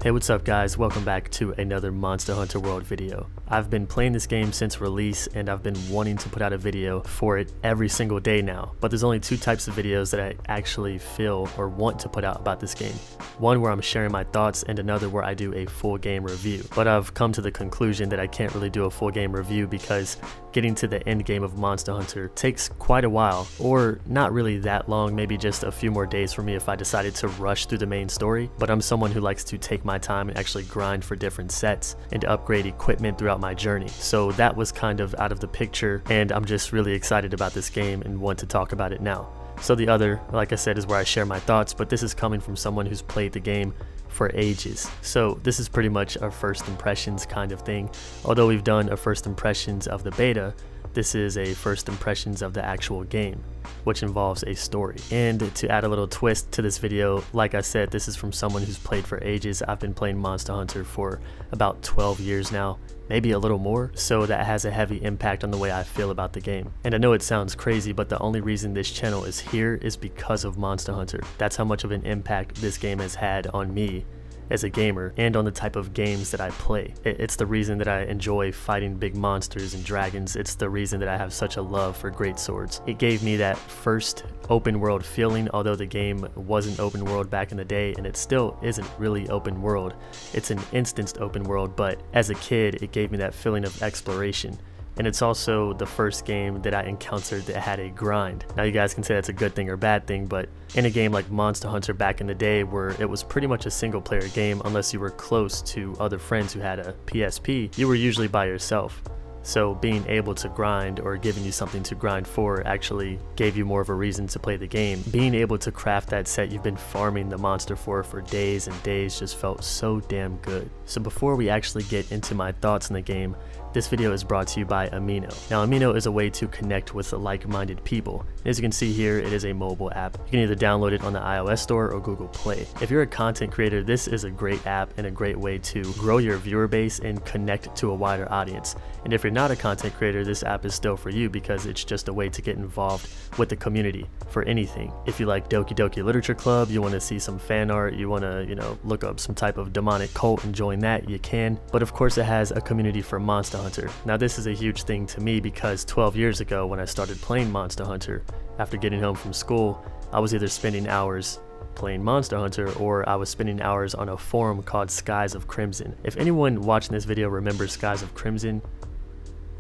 Hey, what's up guys? Welcome back to another Monster Hunter World video. I've been playing this game since release and I've been wanting to put out a video for it every single day now. But there's only two types of videos that I actually feel or want to put out about this game. One where I'm sharing my thoughts and another where I do a full game review. But I've come to the conclusion that I can't really do a full game review because getting to the end game of Monster Hunter takes quite a while, or not really that long, maybe just a few more days for me if I decided to rush through the main story. But I'm someone who likes to take my time and actually grind for different sets and upgrade equipment throughout my journey. So that was kind of out of the picture, and I'm just really excited about this game and want to talk about it now. So the other, like I said, is where I share my thoughts, but this is coming from someone who's played the game for ages. So this is pretty much a first impressions kind of thing. Although we've done a first impressions of the beta, this is a first impressions of the actual game, which involves a story. And to add a little twist to this video, like I said, this is from someone who's played for ages. I've been playing Monster Hunter for about 12 years now, maybe a little more, so that has a heavy impact on the way I feel about the game. And I know it sounds crazy, but the only reason this channel is here is because of Monster Hunter. That's how much of an impact this game has had on me as a gamer and on the type of games that I play. It's the reason that I enjoy fighting big monsters and dragons. It's the reason that I have such a love for great swords. It gave me that first open world feeling, although the game wasn't open world back in the day, and it still isn't really open world. It's an instanced open world, but as a kid it gave me that feeling of exploration. And it's also the first game that I encountered that had a grind. Now you guys can say that's a good thing or bad thing, but in a game like Monster Hunter back in the day where it was pretty much a single player game, unless you were close to other friends who had a PSP, you were usually by yourself. So being able to grind, or giving you something to grind for, actually gave you more of a reason to play the game. Being able to craft that set you've been farming the monster for days and days just felt so damn good. So before we actually get into my thoughts on the game, this video is brought to you by Amino. Now Amino is a way to connect with like-minded people. As you can see here, it is a mobile app. You can either download it on the iOS store or Google Play. If you're a content creator, this is a great app and a great way to grow your viewer base and connect to a wider audience. And if you're not a content creator, this app is still for you because it's just a way to get involved with the community for anything. If you like Doki Doki Literature Club, you want to see some fan art, you want to, look up some type of demonic cult and join that, you can. But of course it has a community for Monster Hunter. Now this is a huge thing to me because 12 years ago when I started playing Monster Hunter, after getting home from school, I was either spending hours playing Monster Hunter or I was spending hours on a forum called Skies of Crimson. If anyone watching this video remembers Skies of Crimson,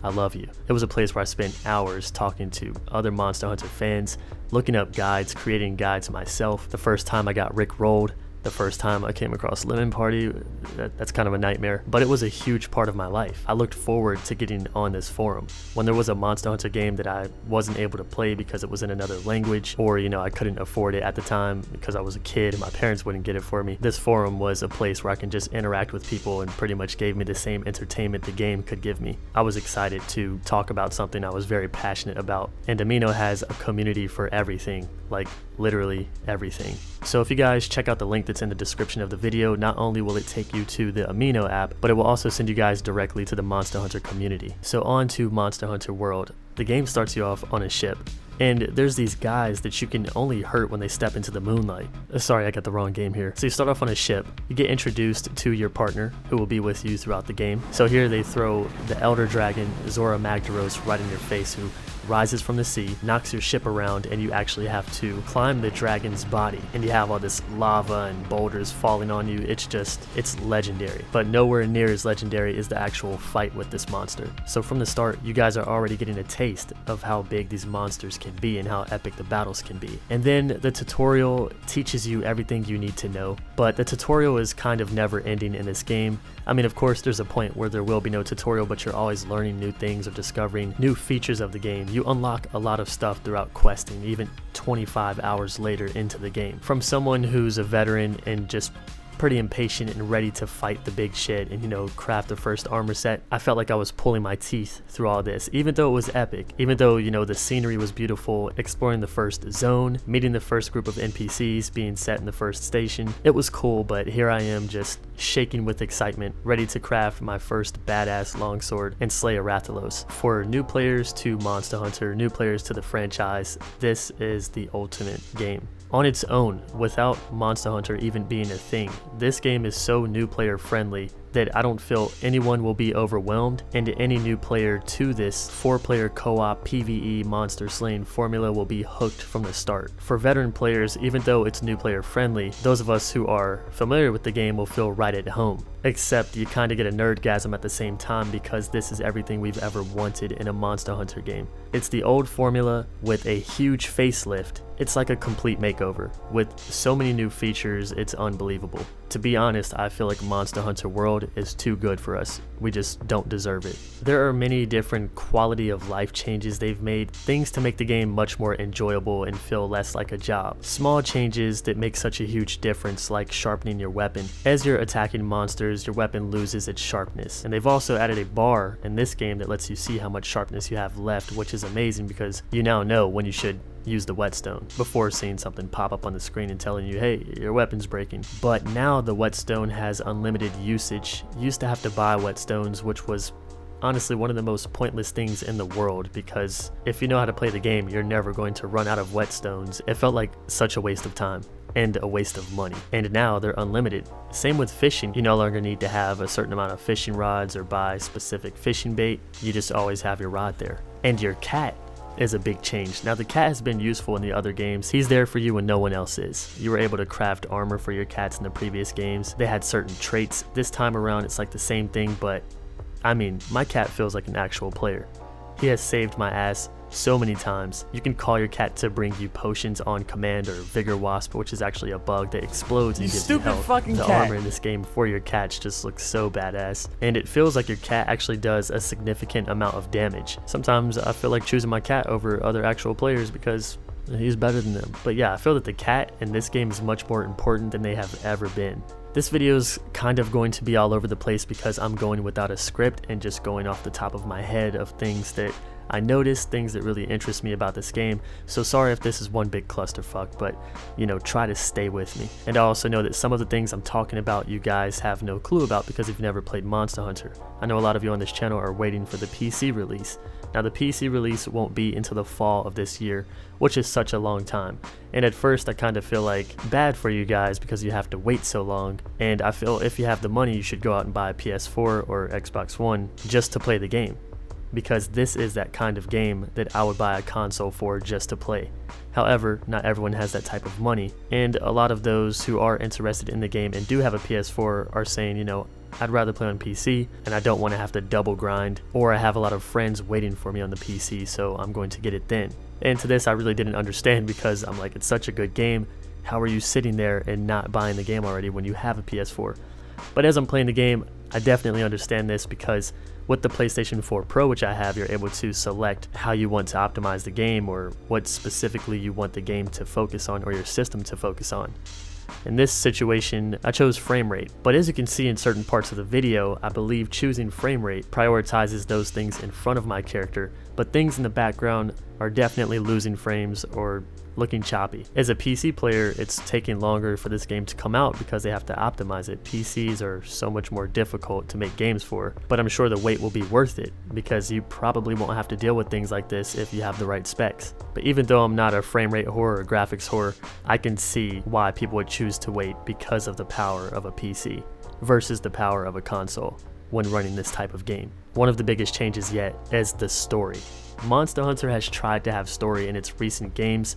I love you. It was a place where I spent hours talking to other Monster Hunter fans, looking up guides, creating guides myself. The first time I got rickrolled, the first time I came across Lemon Party, that's kind of a nightmare, but it was a huge part of my life. I looked forward to getting on this forum. When there was a Monster Hunter game that I wasn't able to play because it was in another language, or I couldn't afford it at the time because I was a kid and my parents wouldn't get it for me, this forum was a place where I can just interact with people and pretty much gave me the same entertainment the game could give me. I was excited to talk about something I was very passionate about, and Amino has a community for everything, like literally everything. So if you guys check out the link that's in the description of the video, not only will it take you to the Amino app, but it will also send you guys directly to the Monster Hunter community. So on to Monster Hunter World. The game starts you off on a ship, and there's these guys that you can only hurt when they step into the moonlight. Sorry, I got the wrong game here. So you start off on a ship, you get introduced to your partner who will be with you throughout the game. So here they throw the elder dragon Zora Magdaros right in your face, who rises from the sea, knocks your ship around, and you actually have to climb the dragon's body, and you have all this lava and boulders falling on you. It's legendary, but nowhere near as legendary is the actual fight with this monster. So from the start, you guys are already getting a taste of how big these monsters can be and how epic the battles can be. And then the tutorial teaches you everything you need to know, but the tutorial is kind of never ending in this game. I mean, of course there's a point where there will be no tutorial, but you're always learning new things or discovering new features of the game. You unlock a lot of stuff throughout questing, even 25 hours later into the game. From someone who's a veteran and just pretty impatient and ready to fight the big shit and craft the first armor set, I felt like I was pulling my teeth through all this, even though it was epic, even though the scenery was beautiful, exploring the first zone, meeting the first group of NPCs, being set in the first station. It was cool, but here I am just shaking with excitement, ready to craft my first badass longsword and slay a Rathalos. For new players to Monster Hunter, new players to the franchise, this is the ultimate game. On its own, without Monster Hunter even being a thing, this game is so new player friendly that I don't feel anyone will be overwhelmed, and any new player to this 4-player co-op PvE monster slaying formula will be hooked from the start. For veteran players, even though it's new player friendly, those of us who are familiar with the game will feel right at home. Except you kinda get a nerdgasm at the same time because this is everything we've ever wanted in a Monster Hunter game. It's the old formula with a huge facelift. It's like a complete makeover. With so many new features, it's unbelievable. To be honest, I feel like Monster Hunter World is too good for us. We just don't deserve it. There are many different quality of life changes they've made, things to make the game much more enjoyable and feel less like a job. Small changes that make such a huge difference, like sharpening your weapon. As you're attacking monsters, your weapon loses its sharpness. And they've also added a bar in this game that lets you see how much sharpness you have left, which is amazing because you now know when you should use the whetstone before seeing something pop up on the screen and telling you, hey, your weapon's breaking. But now the whetstone has unlimited usage. You used to have to buy whetstones, which was honestly one of the most pointless things in the world, because if you know how to play the game, you're never going to run out of whetstones. It felt like such a waste of time and a waste of money. And now they're unlimited. Same with fishing. You no longer need to have a certain amount of fishing rods or buy specific fishing bait. You just always have your rod there. And your cat is a big change. Now the cat has been useful in the other games. He's there for you when no one else is. You were able to craft armor for your cats in the previous games. They had certain traits. This time around it's like the same thing, but I mean, my cat feels like an actual player. He has saved my ass so many times. You can call your cat to bring you potions on command, or Vigor Wasp, which is actually a bug that explodes and gives you health. The armor in this game for your cats just looks so badass, and it feels like your cat actually does a significant amount of damage. Sometimes I feel like choosing my cat over other actual players because he's better than them. But yeah, I feel that the cat in this game is much more important than they have ever been. This video is kind of going to be all over the place because I'm going without a script and just going off the top of my head of things that I noticed, things that really interest me about this game. So sorry if this is one big clusterfuck, but you know, try to stay with me. And I also know that some of the things I'm talking about you guys have no clue about because you've never played Monster Hunter. I know a lot of you on this channel are waiting for the PC release. Now the PC release won't be until the fall of this year, which is such a long time. And at first I kind of feel like bad for you guys because you have to wait so long. And I feel if you have the money, you should go out and buy a PS4 or Xbox One just to play the game, because this is that kind of game that I would buy a console for just to play. However, not everyone has that type of money, and a lot of those who are interested in the game and do have a PS4 are saying, you know, I'd rather play on PC and I don't want to have to double grind, or I have a lot of friends waiting for me on the PC, so I'm going to get it then. And to this I really didn't understand because I'm like, it's such a good game, how are you sitting there and not buying the game already when you have a PS4? But as I'm playing the game, I definitely understand this because with the PlayStation 4 Pro, which I have, you're able to select how you want to optimize the game or what specifically you want the game to focus on or your system to focus on. In this situation, I chose frame rate, but as you can see in certain parts of the video, I believe choosing frame rate prioritizes those things in front of my character, but things in the background are definitely losing frames or looking choppy. As a PC player, it's taking longer for this game to come out because they have to optimize it. PCs are so much more difficult to make games for, but I'm sure the wait will be worth it because you probably won't have to deal with things like this if you have the right specs. But even though I'm not a frame rate whore or graphics whore, I can see why people would choose to wait because of the power of a PC versus the power of a console when running this type of game. One of the biggest changes yet is the story. Monster Hunter has tried to have story in its recent games,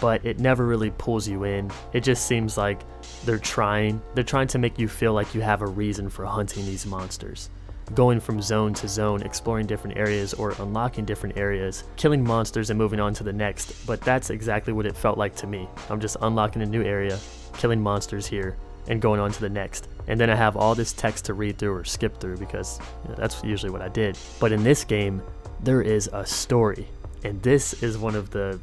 but it never really pulls you in. It just seems like they're trying to make you feel like you have a reason for hunting these monsters. Going from zone to zone, exploring different areas or unlocking different areas, killing monsters and moving on to the next, but that's exactly what it felt like to me. I'm just unlocking a new area, killing monsters here, and going on to the next. And then I have all this text to read through or skip through because that's usually what I did. But in this game, there is a story, and this is one of the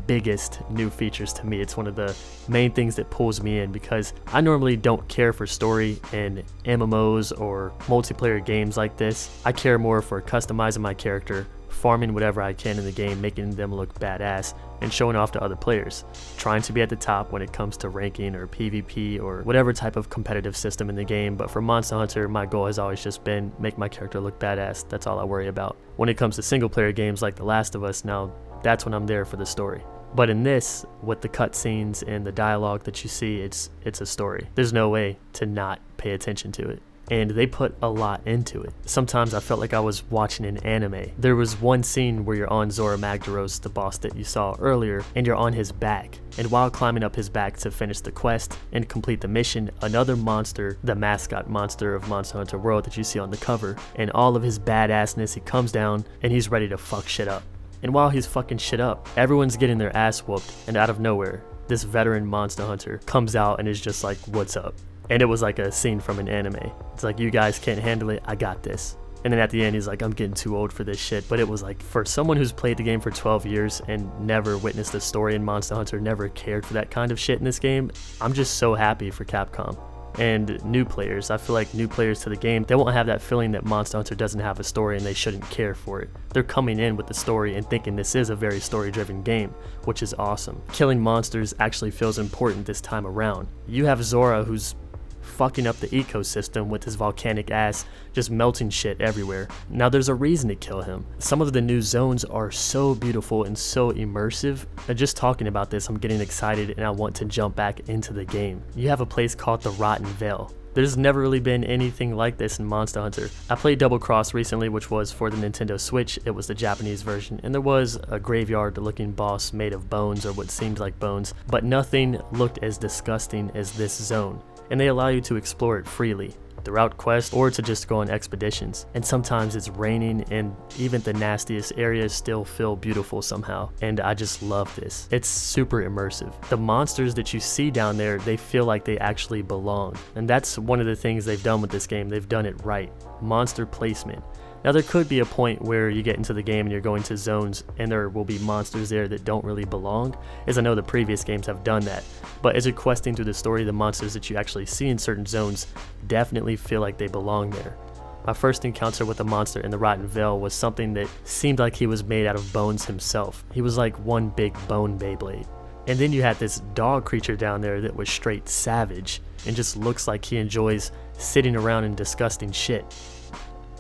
biggest new features to me. It's one of the main things that pulls me in because I normally don't care for story in MMOs or multiplayer games like this. I care more for customizing my character, farming whatever I can in the game, making them look badass, and showing off to other players. Trying to be at the top when it comes to ranking or PvP or whatever type of competitive system in the game, but for Monster Hunter, my goal has always just been make my character look badass. That's all I worry about. When it comes to single player games like The Last of Us, now that's when I'm there for the story. But in this, with the cutscenes and the dialogue that you see, it's a story. There's no way to not pay attention to it. And they put a lot into it. Sometimes I felt like I was watching an anime. There was one scene where you're on Zora Magdaros, the boss that you saw earlier, and you're on his back. And while climbing up his back to finish the quest and complete the mission, another monster, the mascot monster of Monster Hunter World that you see on the cover, and all of his badassness, he comes down and he's ready to fuck shit up. And while he's fucking shit up, everyone's getting their ass whooped, and out of nowhere, this veteran monster hunter comes out and is just like, what's up? And it was like a scene from an anime. It's like, you guys can't handle it, I got this. And then at the end, he's like, I'm getting too old for this shit. But it was like, for someone who's played the game for 12 years and never witnessed a story in Monster Hunter, never cared for that kind of shit in this game, I'm just so happy for Capcom. And new players, I feel like new players to the game, they won't have that feeling that Monster Hunter doesn't have a story and they shouldn't care for it. They're coming in with the story and thinking this is a very story-driven game, which is awesome. Killing monsters actually feels important this time around. You have Zora, who's fucking up the ecosystem with his volcanic ass, just melting shit everywhere. Now there's a reason to kill him. Some of the new zones are so beautiful and so immersive. And just talking about this, I'm getting excited and I want to jump back into the game. You have a place called the Rotten Ville. There's never really been anything like this in Monster Hunter. I played Double Cross recently, which was for the Nintendo Switch. It was the Japanese version, and there was a graveyard looking boss made of bones, or what seemed like bones, but nothing looked as disgusting as this zone. And they allow you to explore it freely throughout quests or to just go on expeditions. And sometimes it's raining and even the nastiest areas still feel beautiful somehow. And I just love this. It's super immersive. The monsters that you see down there, they feel like they actually belong. And that's one of the things they've done with this game. They've done it right. Monster placement. Now there could be a point where you get into the game and you're going to zones and there will be monsters there that don't really belong, as I know the previous games have done that. But as you're questing through the story, the monsters that you actually see in certain zones definitely feel like they belong there. My first encounter with a monster in the Rotten Ville was something that seemed like he was made out of bones himself. He was like one big bone Beyblade. And then you had this dog creature down there that was straight savage and just looks like he enjoys sitting around in disgusting shit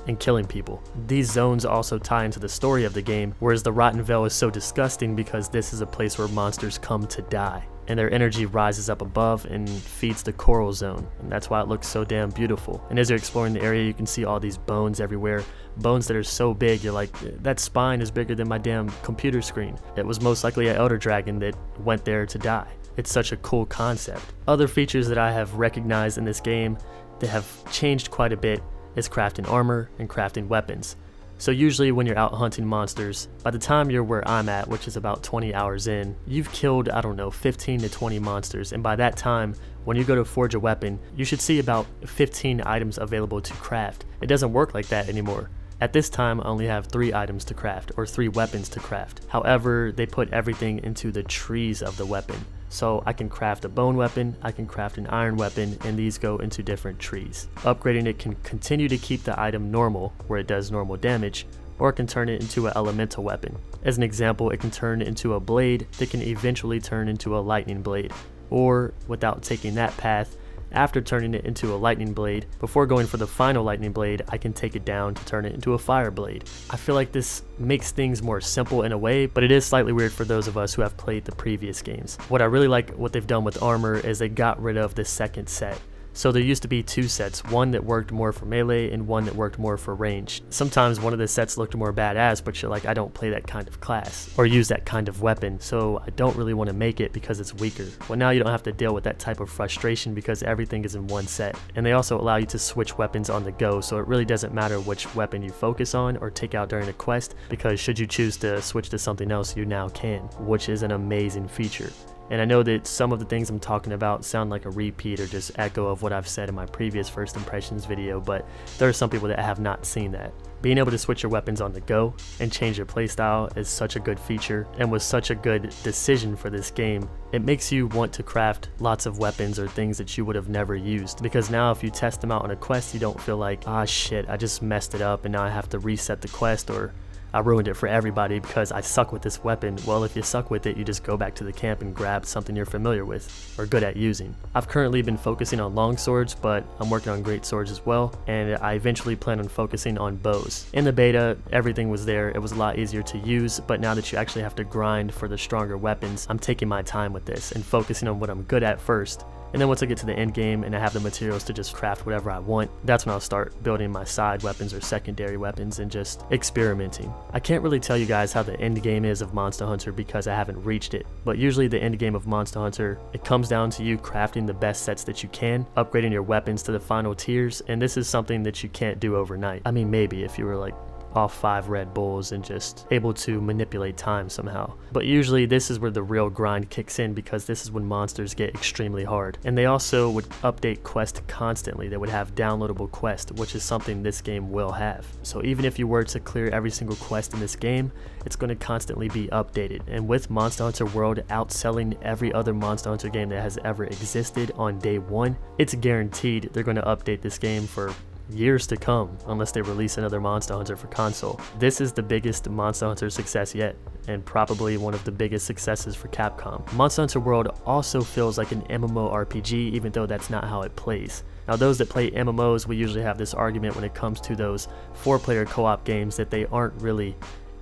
and killing people. These zones also tie into the story of the game, whereas the Rotten Ville is so disgusting because this is a place where monsters come to die, and their energy rises up above and feeds the coral zone, and that's why it looks so damn beautiful. And as you're exploring the area, you can see all these bones everywhere, bones that are so big, you're like, that spine is bigger than my damn computer screen. It was most likely an elder dragon that went there to die. It's such a cool concept. Other features that I have recognized in this game that have changed quite a bit is crafting armor and crafting weapons. So usually when you're out hunting monsters, by the time you're where I'm at, which is about 20 hours in, you've killed, I don't know, 15 to 20 monsters, and by that time, when you go to forge a weapon, you should see about 15 items available to craft. It doesn't work like that anymore. At this time, I only have 3 items to craft, or 3 weapons to craft. However, they put everything into the trees of the weapon. So I can craft a bone weapon, I can craft an iron weapon, and these go into different trees. Upgrading it can continue to keep the item normal, where it does normal damage, or it can turn it into an elemental weapon. As an example, it can turn into a blade that can eventually turn into a lightning blade. Or, without taking that path, after turning it into a lightning blade, before going for the final lightning blade, I can take it down to turn it into a fire blade. I feel like this makes things more simple in a way, but it is slightly weird for those of us who have played the previous games. What I really like what they've done with armor is they got rid of the second set. So there used to be 2 sets, one that worked more for melee and one that worked more for range. Sometimes one of the sets looked more badass, but you're like, I don't play that kind of class or use that kind of weapon, so I don't really want to make it because it's weaker. Well, now you don't have to deal with that type of frustration because everything is in one set. And they also allow you to switch weapons on the go, so it really doesn't matter which weapon you focus on or take out during a quest, because should you choose to switch to something else, you now can, which is an amazing feature. And I know that some of the things I'm talking about sound like a repeat or just echo of what I've said in my previous first impressions video, but there are some people that have not seen that. Being able to switch your weapons on the go and change your playstyle is such a good feature and was such a good decision for this game. It makes you want to craft lots of weapons or things that you would have never used, because now if you test them out on a quest, you don't feel like, ah shit, I just messed it up and now I have to reset the quest, or I ruined it for everybody because I suck with this weapon. Well, if you suck with it, you just go back to the camp and grab something you're familiar with or good at using. I've currently been focusing on long swords, but I'm working on great swords as well, and I eventually plan on focusing on bows. In the beta, everything was there. It was a lot easier to use, but now that you actually have to grind for the stronger weapons, I'm taking my time with this and focusing on what I'm good at first. And then once I get to the end game and I have the materials to just craft whatever I want, that's when I'll start building my side weapons or secondary weapons and just experimenting. I can't really tell you guys how the end game is of Monster Hunter because I haven't reached it, but usually the end game of Monster Hunter, it comes down to you crafting the best sets that you can, upgrading your weapons to the final tiers, and this is something that you can't do overnight. I mean, maybe if you were like off 5 Red Bulls and just able to manipulate time somehow. But usually this is where the real grind kicks in because this is when monsters get extremely hard. And they also would update quests constantly. They would have downloadable quests, which is something this game will have. So even if you were to clear every single quest in this game, it's going to constantly be updated. And with Monster Hunter World outselling every other Monster Hunter game that has ever existed on day one, it's guaranteed they're going to update this game for years to come unless they release another Monster Hunter for console. This is the biggest Monster Hunter success yet, and probably one of the biggest successes for Capcom. Monster Hunter World also feels like an MMORPG, even though that's not how it plays. Now those that play MMOs, we usually have this argument when it comes to those 4-player co-op games that they aren't really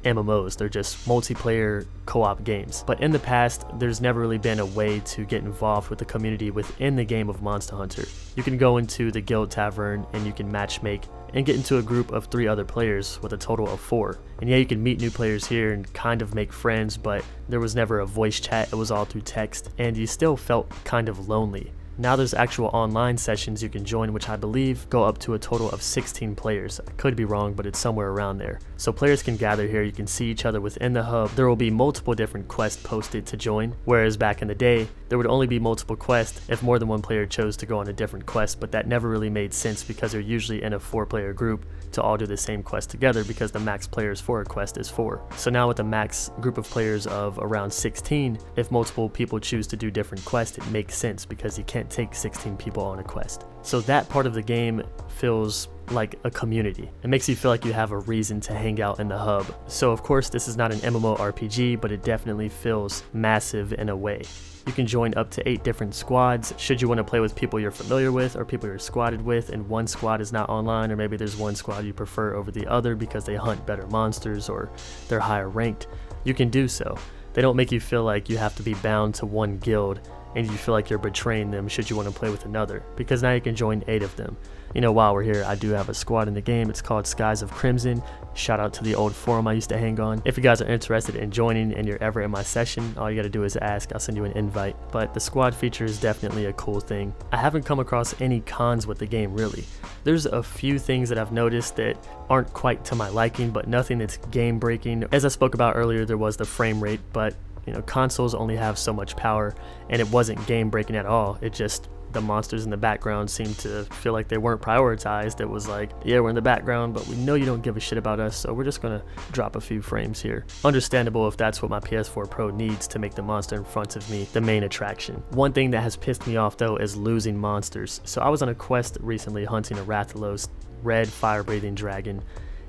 MMOs, they're just multiplayer co-op games. But in the past, there's never really been a way to get involved with the community within the game of Monster Hunter. You can go into the guild tavern and you can matchmake and get into a group of 3 other players with a total of 4. And yeah, you can meet new players here and kind of make friends, but there was never a voice chat, it was all through text, and you still felt kind of lonely. Now there's actual online sessions you can join, which I believe go up to a total of 16 players. I could be wrong, but it's somewhere around there. So players can gather here, you can see each other within the hub. There will be multiple different quests posted to join, whereas back in the day, there would only be multiple quests if more than one player chose to go on a different quest, but that never really made sense because they're usually in a 4-player group to all do the same quest together because the max players for a quest is 4. So now with a max group of players of around 16, if multiple people choose to do different quests, it makes sense because you can't take 16 people on a quest. So that part of the game feels like a community. It makes you feel like you have a reason to hang out in the hub. So of course this is not an MMORPG, but it definitely feels massive in a way. You can join up to 8 different squads should you want to play with people you're familiar with or people you're squadded with and one squad is not online, or maybe there's one squad you prefer over the other because they hunt better monsters or they're higher ranked. You can do so. They don't make you feel like you have to be bound to one guild and you feel like you're betraying them should you want to play with another, because now you can join 8 of them. You know, while we're here, I do have a squad in the game. It's called Skies of Crimson. Shout out to the old forum I used to hang on. If you guys are interested in joining and you're ever in my session, all you gotta do is ask, I'll send you an invite. But the squad feature is definitely a cool thing. I haven't come across any cons with the game really. There's a few things that I've noticed that aren't quite to my liking, but nothing that's game breaking. As I spoke about earlier, there was the frame rate, but you know, consoles only have so much power, and it wasn't game breaking at all. It just, the monsters in the background seemed to feel like they weren't prioritized. It was like, yeah, we're in the background, but we know you don't give a shit about us, so we're just gonna drop a few frames here. Understandable if that's what my PS4 Pro needs to make the monster in front of me the main attraction. One thing that has pissed me off though is losing monsters. So I was on a quest recently hunting a Rathalos, red fire-breathing dragon,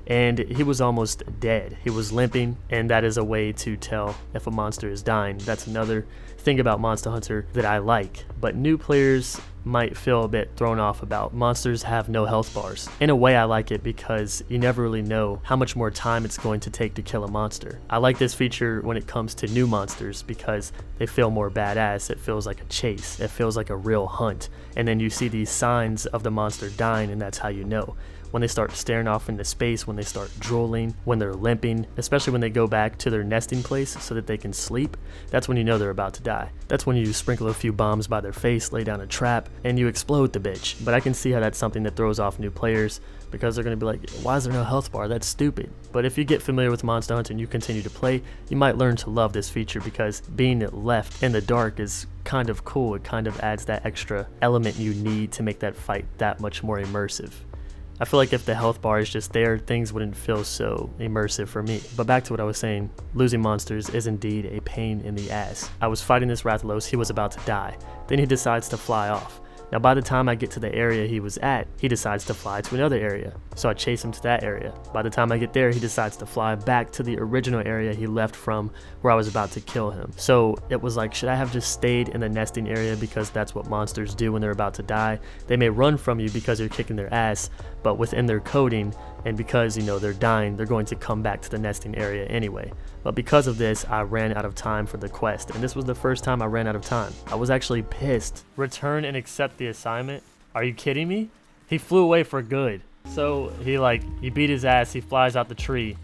and he was almost dead. He was limping, and that is a way to tell if a monster is dying. That's another thing about Monster Hunter that I like, but new players might feel a bit thrown off about. Monsters have no health bars. In a way I like it because you never really know how much more time it's going to take to kill a monster. I like this feature when it comes to new monsters because they feel more badass. It feels like a chase. It feels like a real hunt. And then you see these signs of the monster dying, and that's how you know. When they start staring off into space, when they start drooling, when they're limping, especially when they go back to their nesting place so that they can sleep, that's when you know they're about to die. That's when you sprinkle a few bombs by their face, lay down a trap, and you explode the bitch. But I can see how that's something that throws off new players because they're going to be like, why is there no health bar? That's stupid. But if you get familiar with Monster Hunter and you continue to play, you might learn to love this feature because being left in the dark is kind of cool. It kind of adds that extra element you need to make that fight that much more immersive. I feel like if the health bar is just there, things wouldn't feel so immersive for me. But back to what I was saying, losing monsters is indeed a pain in the ass. I was fighting this Rathalos, he was about to die. Then he decides to fly off. Now by the time I get to the area he was at, he decides to fly to another area. So I chase him to that area. By the time I get there, he decides to fly back to the original area he left from where I was about to kill him. So it was like, should I have just stayed in the nesting area because that's what monsters do when they're about to die? They may run from you because you're kicking their ass, but within their coding, and because, you know, they're dying, they're going to come back to the nesting area anyway. But because of this, I ran out of time for the quest, and this was the first time I ran out of time. I was actually pissed. Return and accept the assignment? Are you kidding me? He flew away for good. So he beat his ass, he flies out the tree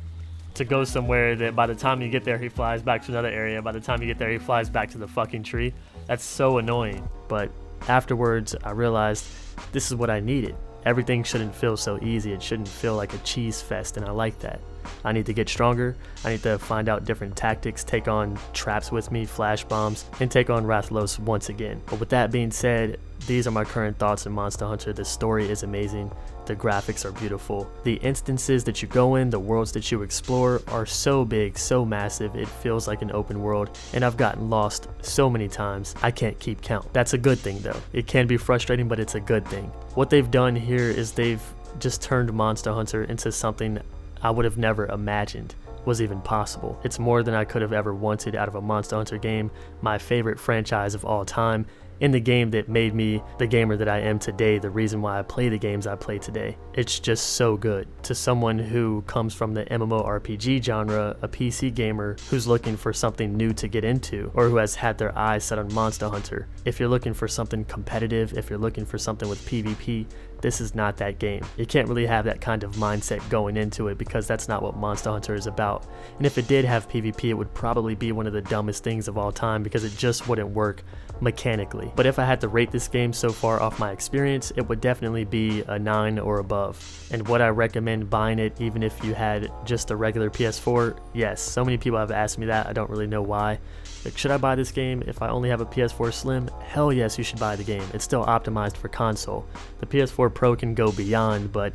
to go somewhere that by the time you get there, he flies back to another area. By the time you get there, he flies back to the fucking tree. That's so annoying. But afterwards, I realized this is what I needed. Everything shouldn't feel so easy. It shouldn't feel like a cheese fest, and I like that. I need to get stronger. I need to find out different tactics, take on traps with me, flash bombs, and take on Rathalos once again. But with that being said, these are my current thoughts on Monster Hunter. The story is amazing. The graphics are beautiful. The instances that you go in, the worlds that you explore are so big, so massive, it feels like an open world, and I've gotten lost so many times, I can't keep count. That's a good thing though. It can be frustrating, but it's a good thing. What they've done here is they've just turned Monster Hunter into something I would have never imagined was even possible. It's more than I could have ever wanted out of a Monster Hunter game, my favorite franchise of all time, in the game that made me the gamer that I am today, the reason why I play the games I play today. It's just so good. To someone who comes from the MMORPG genre, a PC gamer who's looking for something new to get into, or who has had their eyes set on Monster Hunter, if you're looking for something competitive, if you're looking for something with PvP, this is not that game. You can't really have that kind of mindset going into it because that's not what Monster Hunter is about. And if it did have PvP, it would probably be one of the dumbest things of all time because it just wouldn't work mechanically. But if I had to rate this game so far off my experience, it would definitely be a 9 or above. And would I recommend buying it even if you had just a regular PS4? Yes, so many people have asked me that. I don't really know why. Like, should I buy this game if I only have a PS4 Slim? Hell yes, you should buy the game. It's still optimized for console. The PS4 Pro can go beyond, but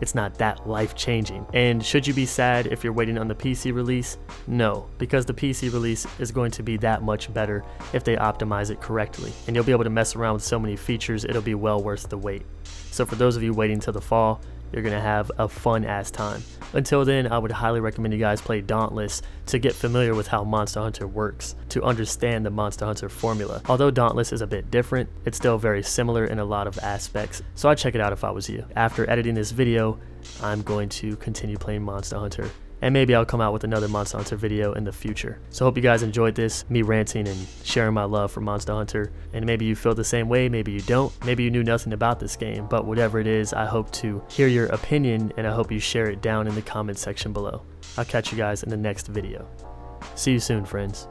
it's not that life-changing. And should you be sad if you're waiting on the PC release? No, because the PC release is going to be that much better if they optimize it correctly. And you'll be able to mess around with so many features, it'll be well worth the wait. So for those of you waiting till the fall, you're gonna have a fun ass time. Until then, I would highly recommend you guys play Dauntless to get familiar with how Monster Hunter works, to understand the Monster Hunter formula. Although Dauntless is a bit different, it's still very similar in a lot of aspects, so I'd check it out if I was you. After editing this video, I'm going to continue playing Monster Hunter, and maybe I'll come out with another Monster Hunter video in the future. So hope you guys enjoyed this, me ranting and sharing my love for Monster Hunter, and maybe you feel the same way, maybe you don't, maybe you knew nothing about this game, but whatever it is, I hope to hear your opinion, and I hope you share it down in the comment section below. I'll catch you guys in the next video. See you soon, friends.